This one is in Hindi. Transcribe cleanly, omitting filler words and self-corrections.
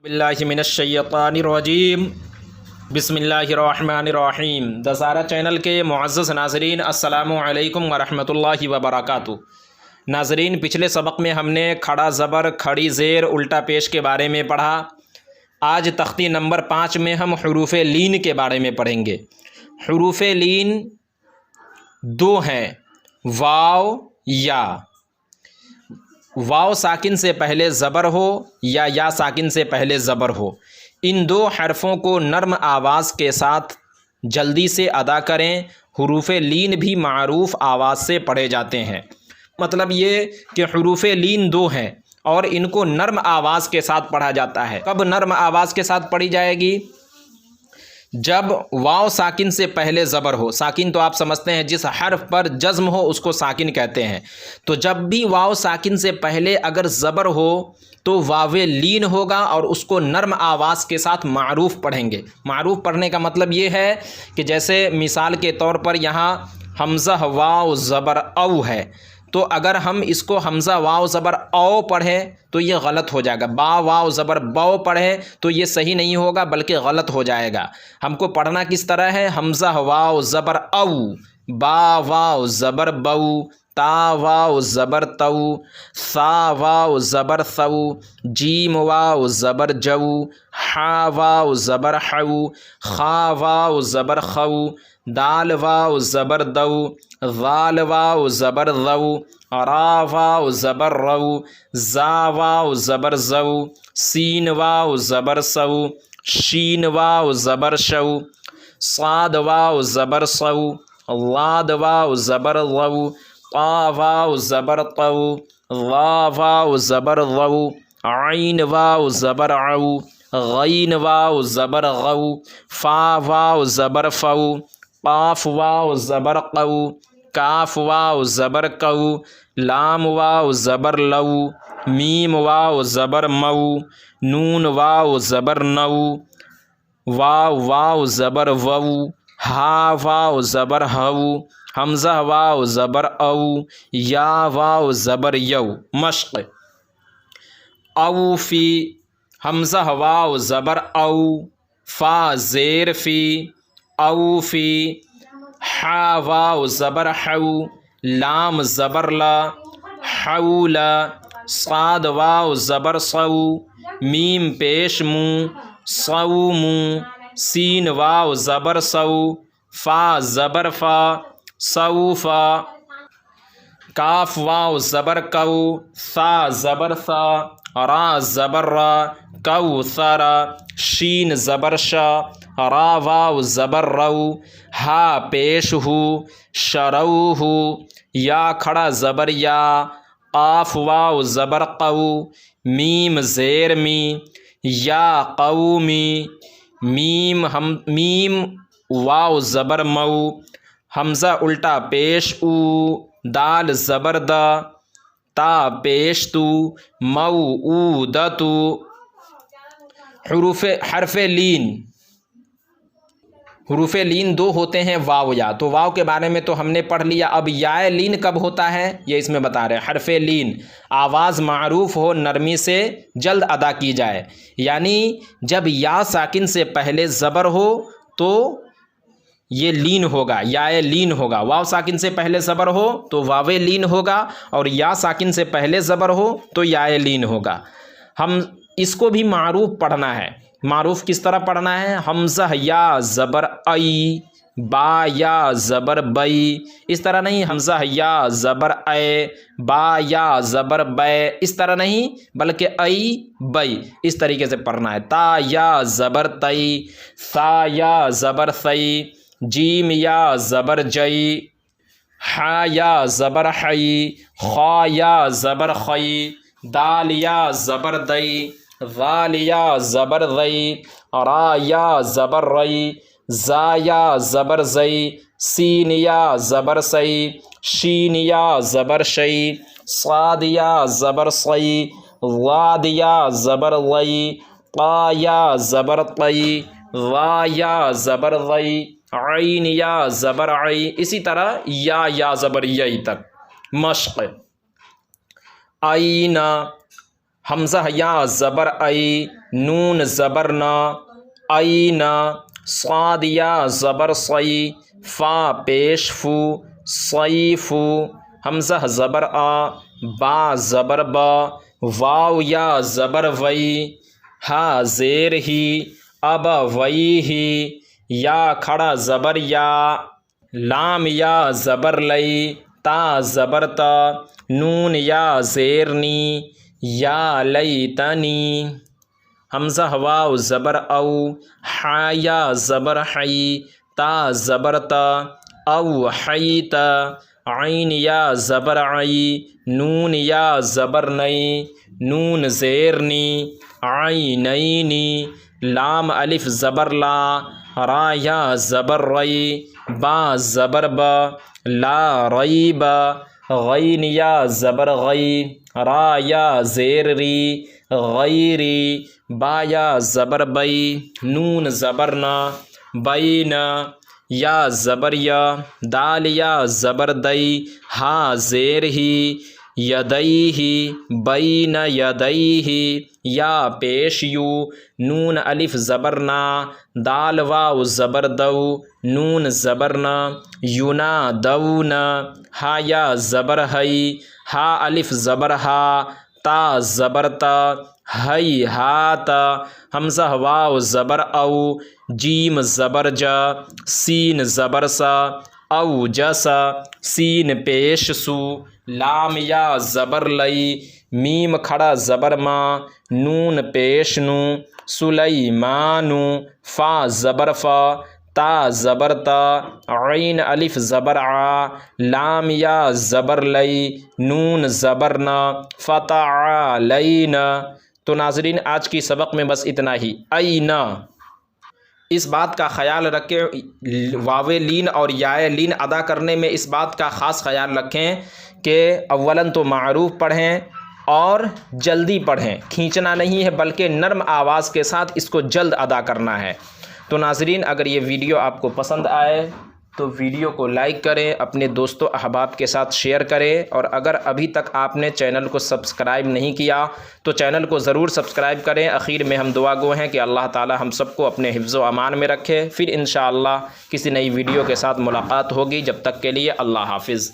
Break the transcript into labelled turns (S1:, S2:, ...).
S1: बिस्मिल्लाहिमिनश्शैतानिर्रजीम बिस्मिल्लाहिर्रहमानिर्रहीम। दसारा चैनल के मुअज़्ज़ज़ नाज़रीन, अस्सलामु अलैकुम वरहमतुल्लाहि वबरकातुहू। नाज़रीन, पिछले सबक में हमने खड़ा ज़बर, खड़ी ज़ेर, उल्टा पेश के बारे में पढ़ा। आज तख्ती नंबर 5 में हम हुरूफ़ लीन के बारे में पढ़ेंगे। हुरूफ़ लीन दो हैं, वाव या। वाव साकिन से पहले ज़बर हो या साकिन से पहले ज़बर हो। इन दो हरफ़ों को नर्म आवाज़ के साथ जल्दी से अदा करें। हुरूफ़ लीन भी मारूफ़ आवाज़ से पढ़े जाते हैं। मतलब ये कि हुरूफ़ लीन दो हैं और इनको नर्म आवाज़ के साथ पढ़ा जाता है। कब नर्म आवाज़ के साथ पढ़ी जाएगी? जब वाव साकिन से पहले ज़बर हो। साकिन तो आप समझते हैं, जिस हर्फ पर जज़्म हो उसको साकिन कहते हैं। तो जब भी वाव साकिन से पहले अगर ज़बर हो तो वावे लीन होगा और उसको नर्म आवाज़ के साथ मारूफ़ पढ़ेंगे। मारूफ़ पढ़ने का मतलब ये है कि जैसे मिसाल के तौर पर यहाँ हमज़ा वाव ज़बर औ है, तो अगर हम इसको हमज़ा वाव ज़बर औ पढ़ें तो ये गलत हो जाएगा। बा वाव ज़बर बौ पढ़ें तो ये सही नहीं होगा बल्कि गलत हो जाएगा। हमको पढ़ना किस तरह है? हमज़ा वाव ज़बर औ, बा वाव ज़बर बऊ, ता वाव ज़बर तऊ, सा वाव ज़बर सऊ, जीम वाव ज़बर जऊ, हा वाव ज़बर हऊ, खा वाव ज़बर खऊ, दाल वाव ज़बर दऊ, ज़ाल वाव ज़बर ज़ऊ, रा वाव ज़बर रऊ, जा वाव ज़बर ज़ऊ, सीन वाव ज़बर सऊ, शीन वाव ज़बर शऊ, साद वाव ज़बर सऊ, लाद वाव ज़बर लऊ, ता वाव ज़बर तऊ, वा वाव ज़बर ज़ऊ, आइन वाव ज़बर औ, गईन वाव ज़बर गऊ, फा वाव ज़बर फ़ऊ, काफ वाव ज़बर क़ऊ, काफ वाव ज़बर कऊ, लाम वाव ज़बर लऊ, मीम वाव ज़बर मऊ, नून वाव ज़बर नऊ, वाव वाव ज़बर वऊ, हा वाव ज़बर हऊ, हमज़ा वाव ज़बर औ, या वाव ज़बर यऊ। मश्क़ औफ़ी, हमज़ा वाव ज़बर औ, फ़ा ज़ेर फ़ी, औफ़ी, हा वाव ज़बर हऊ, लाम ज़बर ला, हऊला, साद वाव ज़बर सऊ, मीम पेश मुँ, सऊ मुँ, सीन वाव ज़बर सऊ, फ़ा ज़बर फ़ा, सऊफ़ा, काफ वाव ज़बर कऊ, सा ज़बर सा, रा ज़बर रा, कऊ सरा, शीन ज़बर शा, रा वाव ज़बर रऊ, हा पेश हु, शरऊ हु, या खड़ा ज़बर या, काफ वाव ज़बर कऊ, मीम ज़ेर मी, या कौमी, मीम वाव ज़बर मऊ, हमज़ा उल्टा पेश ऊ, दाल ज़बर दा, ता पेश तू, मऊ ऊ दतु। हरफ़े लीन, हुरूफ़ लीन दो होते हैं, वाव या। तो वाव के बारे में तो हमने पढ़ लिया। अब याए लीन कब होता है ये इसमें बता रहे हैं। हरफ़े लीन आवाज़ मारूफ़ हो, नरमी से जल्द अदा की जाए। यानी जब या साकिन से पहले ज़बर हो तो ये लीन होगा, याए लीन होगा। वाव साकिन से पहले ज़बर हो तो वावे लीन होगा और या साकिन से पहले ज़बर हो तो याए लीन होगा। हम इसको भी मारूफ़ पढ़ना है। मारूफ़ किस तरह पढ़ना है? हमज़ा या ज़बर आई, बा या ज़बर बई, इस तरह नहीं। हमज़ा या ज़बर ए, बा या ज़बर बै, इस तरह नहीं, बल्कि आई बई, इस तरीके से पढ़ना है। ता या ज़बर तई, सा या ज़बर सई, जीम या ज़बर जई, हा या ज़बर हई, खा या ज़बर खई, दाल या ज़बर दई, ज़ाल या ज़बर ज़ई, रा या ज़बर रई, जा या ज़बर ज़ई, सीन या ज़बर सई, शीन या ज़बर शई, साद या ज़बर सई, वाद या ज़बर लई, ता या ज़बर तई, वा या ज़बर ज़ई, आइन या ज़बर आई, इसी तरह या ज़बर यई तक। मश्क़ आईना, हमज़ा या ज़बर आई, नून ज़बर न, आई न, स्वाद या ज़बर सई, फ़ा पेश फू, सई फू, हमज़ा ज़बर आ, बा ज़बर बा, वाव या ज़बर वई, हा ज़ेर ही, अब वई ही, या खड़ा ज़बर या, लाम या ज़बर लई, ता ज़बर ता, नून या ज़ेरनी, या लई तनी, हमज़ा वाव ज़बर औ, हा या ज़बर हई, ता ज़बर ता, औ हई ता, आइन या ज़बर आई, नून या ज़बर नई, नून ज़ेरनी, आइनैनी, लाम अलिफ ज़बर ला, रा या ज़बर रई, बा ज़बर बा, ला रई बा, गैन या ज़बर गई, रा या ज़ेर री, गैरी, बा या ज़बर बई, नून ज़बर ना, बैन, या ज़बर या, दाल या ज़बर दई, हा ज़ेर ही, यदई ही, बैन यदई ही, या पेश यू, नून अलिफ ज़बर ना, दाल वाव ज़बर दऊ, नून ज़बर ना, युना दऊ न, हा या ज़बर हई, हा अलिफ ज़बर हा, ता ज़बर ता, हई हाता, हमज़ा वाव ज़बर औ, जीम ज़बर जा, सीन ज़बर सा, औ जसा, सीन पेश सु, लाम या ज़बर लई, मीम खड़ा ज़बर मा, नून पेश नु, सुलैमानु, फ़ा ज़बर फ़ा, ता ज़बर ता, ऐन अलिफ ज़बर आ, लाम या ज़बर लई, नून ज़बर न, फ़तआ लईन। तो नाज़रीन आज की सबक में बस इतना ही। ऐना इस बात का ख़याल रखें, वावे लीन और याए लीन अदा करने में इस बात का ख़ास ख़याल रखें कि अव्वलन तो मारूफ पढ़ें और जल्दी पढ़ें, खींचना नहीं है बल्कि नर्म आवाज़ के साथ इसको जल्द अदा करना है। तो नाज़रीन अगर ये वीडियो आपको पसंद आए तो वीडियो को लाइक करें, अपने दोस्तों अहबाब के साथ शेयर करें, और अगर अभी तक आपने चैनल को सब्सक्राइब नहीं किया तो चैनल को ज़रूर सब्सक्राइब करें। आखिर में हम दुआ गो हैं कि अल्लाह ताला हम सबको अपने हिफ्ज़ व अमान में रखे। फिर इंशाअल्लाह किसी नई वीडियो के साथ मुलाकात होगी। जब तक के लिए अल्लाह हाफिज़।